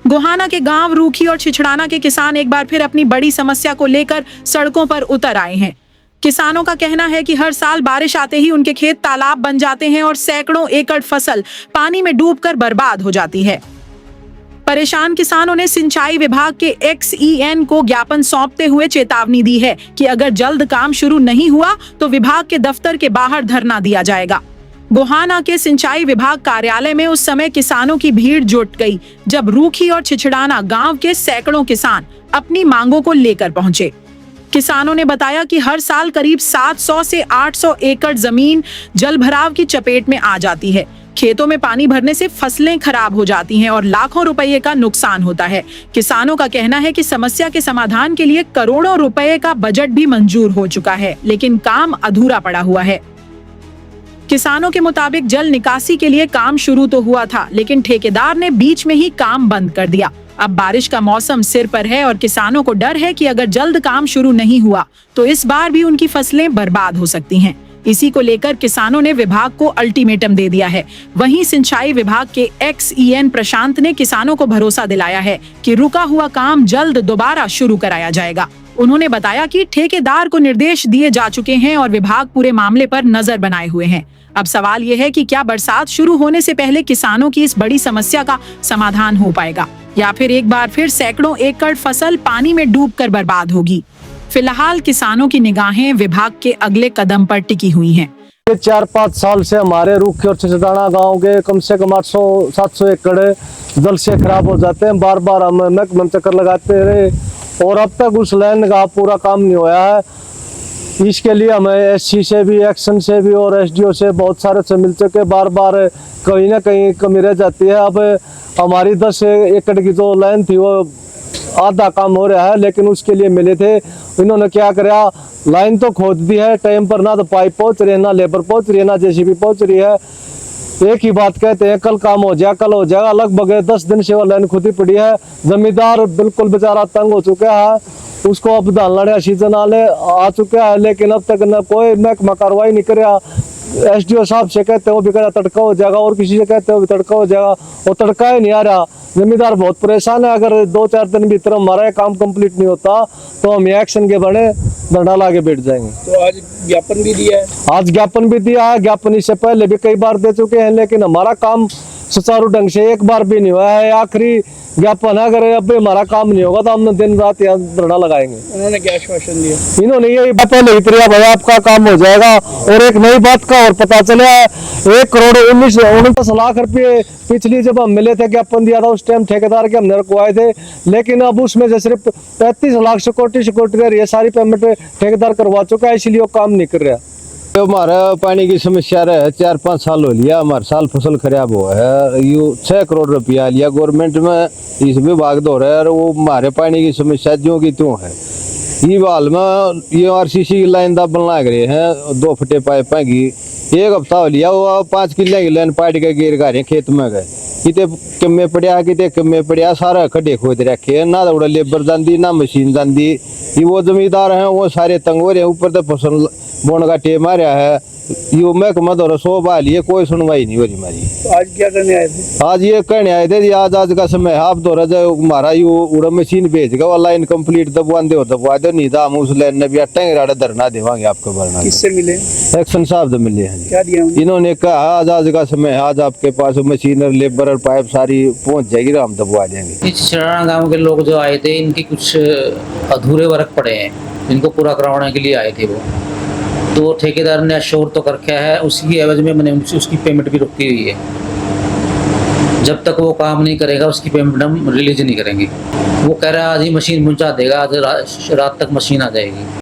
गोहाना के गांव रूखी और छिछड़ाना के किसान एक बार फिर अपनी बड़ी समस्या को लेकर सड़कों पर उतर आए हैं। किसानों का कहना है कि हर साल बारिश आते ही उनके खेत तालाब बन जाते हैं और सैकड़ों एकड़ फसल पानी में डूबकर बर्बाद हो जाती है। परेशान किसानों ने सिंचाई विभाग के XEN को ज्ञापन सौंपते हुए चेतावनी दी है कि अगर जल्द काम शुरू नहीं हुआ तो विभाग के दफ्तर के बाहर धरना दिया जाएगा। गोहाना के सिंचाई विभाग कार्यालय में उस समय किसानों की भीड़ जुट गई जब रूखी और छिछड़ाना गांव के सैकड़ों किसान अपनी मांगों को लेकर पहुंचे। किसानों ने बताया कि हर साल करीब 700 से 800 एकड़ जमीन जलभराव की चपेट में आ जाती है। खेतों में पानी भरने से फसलें खराब हो जाती हैं और लाखों रुपए का नुकसान होता है। किसानों का कहना है कि समस्या के समाधान के लिए करोड़ों रुपए का बजट भी मंजूर हो चुका है, लेकिन काम अधूरा पड़ा हुआ है। किसानों के मुताबिक जल निकासी के लिए काम शुरू तो हुआ था, लेकिन ठेकेदार ने बीच में ही काम बंद कर दिया। अब बारिश का मौसम सिर पर है और किसानों को डर है कि अगर जल्द काम शुरू नहीं हुआ तो इस बार भी उनकी फसलें बर्बाद हो सकती हैं। इसी को लेकर किसानों ने विभाग को अल्टीमेटम दे दिया है। वहीं सिंचाई विभाग के XEN प्रशांत ने किसानों को भरोसा दिलाया है कि रुका हुआ काम जल्द दोबारा शुरू कराया जाएगा। उन्होंने बताया कि ठेकेदार को निर्देश दिए जा चुके हैं और विभाग पूरे मामले पर नजर बनाए हुए हैं। अब सवाल यह है कि क्या बरसात शुरू होने से पहले किसानों की इस बड़ी समस्या का समाधान हो पाएगा या फिर एक बार फिर सैकड़ों एकड़ फसल पानी में डूबकर बर्बाद होगी। फिलहाल किसानों की निगाहें विभाग के अगले कदम पर टिकी हुई हैं। 4-5 साल से हमारे रूखी और छिछड़ाना गांव के कम से कम 800-700 एकड़ जल से खराब हो जाते हैं। बार बार हम महकमे में चक्कर लगाते रहे और अब तक उस लाइन का पूरा काम नहीं हुआ है। इसके लिए हमें SC से भी, एक्शन से भी और SDO से बहुत सारे से मिल चुके। बार बार कहीं ना कहीं कमी रह जाती है। अब हमारी 10 एकड़ की जो लाइन थी वो आधा काम हो रहा है, लेकिन उसके लिए मिले थे। इन्होंने क्या करा, लाइन तो खोद दी है टाइम पर, ना तो पाइप पहुंच रही है, ना लेबर पहुंच रही है, ना JCB पहुंच रही है। एक ही बात कहते हैं कल काम हो जाएगा, कल हो जाएगा। लगभग 10 दिन से वो लाइन खुद ही पड़ी है। जमींदार बिल्कुल बेचारा तंग हो चुका है। उसको अब धान लाने सीजन आ चुका है, लेकिन अब तक न कोई महकमा कार्रवाई नहीं कर रहा। SDO साहब से कहते हैं वो भी कह रहा तड़का हो जाएगा, और किसी से कहते हैं वो भी तड़का हो जाएगा, वो तड़का ही नहीं आ रहा। जमींदार बहुत परेशान है। अगर 2-4 दिन भीतर हमारा काम कंप्लीट नहीं होता तो हम एक्शन के बने धरना लाके बैठ जाएंगे। तो आज ज्ञापन भी दिया है? आज ज्ञापन भी दिया है। ज्ञापन इससे पहले भी कई बार दे चुके हैं, लेकिन हमारा काम सुचारू ढंग से एक बार भी नहीं हुआ है। आखिरी ज्ञापन है, अगर अब हमारा काम नहीं होगा तो हम दिन रात यहाँ धरना लगाएंगे। उन्होंने क्या आश्वासन दिया? इन्होंने यही पहले ही प्रया भाई आपका काम हो जाएगा। और एक नई बात का और पता चला, 1,19 लाख रुपए पिछली जब हम मिले थे, ज्ञापन दिया था उस टाइम ठेकेदार के हमने रखवाए थे, लेकिन अब उसमें से सिर्फ 35 लाख सिक्योरिटी रह रही है। सारी पेमेंट ठेकेदार करवा चुका है, इसलिए वो काम नहीं कर रहा। तो हमारा पानी की समस्या रहे 4-5 साल हो लिया। हमारे साल फसल खराब हुआ है। यू 6 करोड़ रुपया लिया गवर्नमेंट में, इस विभाग दो रहे, और वो हमारे पानी की समस्या ज्यों की त्यों है। ये हाल में ये RCC की लाइन दा बना रहे हैं, 2 फटे पाइप की। 1 हफ्ता हो लिया, वो 5 किले की लाइन पाट के गिर गा रहे खेत में गए। किते कमे पड़िया, किते कमे पड़िया, सारा खड्डे खोद रखे, ना तो लेबर जाती ना मशीन जाती। ये वो जमींदार हैं वो सारे तंग हो रहे हैं। ऊपर तो फसल बोन का टेम आ रहा है। ये महकमा दो 100 बाल, ये कोई सुनवाई नहीं हो रही हमारी। तो आज क्या करने आए थे? आज ये कहने आए थे आज का समय आप दो हमारा यू उड़ा मशीन भेज गया, लाइन कंप्लीट दबवा दो नहीं था। हम उस लाइन ने भी टेंगराड़ा धरना देवांगे आपको भरना। किससे मिले? एक्शन साहब से मिले हैं। क्या दिया? इन्होंने कहा आज का समय, आज आपके पास मशीन और लेबर और पाइप सारी पहुंच जाएगी, हम दबवा देंगे। छिछड़ाना गांव के लोग जो आए थे, इनके कुछ अधूरे वर्क पड़े हैं, इनको पूरा करवाने के लिए आए थे वो। तो ठेकेदार ने अश्योर तो कर रखा है, उसकी एवज में मैंने उसकी पेमेंट भी रुकी हुई है। जब तक वो काम नहीं करेगा उसकी पेमेंट हम रिलीज नहीं करेंगे। वो कह रहा है आज ही मशीन पहुंचा देगा, आज रात तक मशीन आ जाएगी।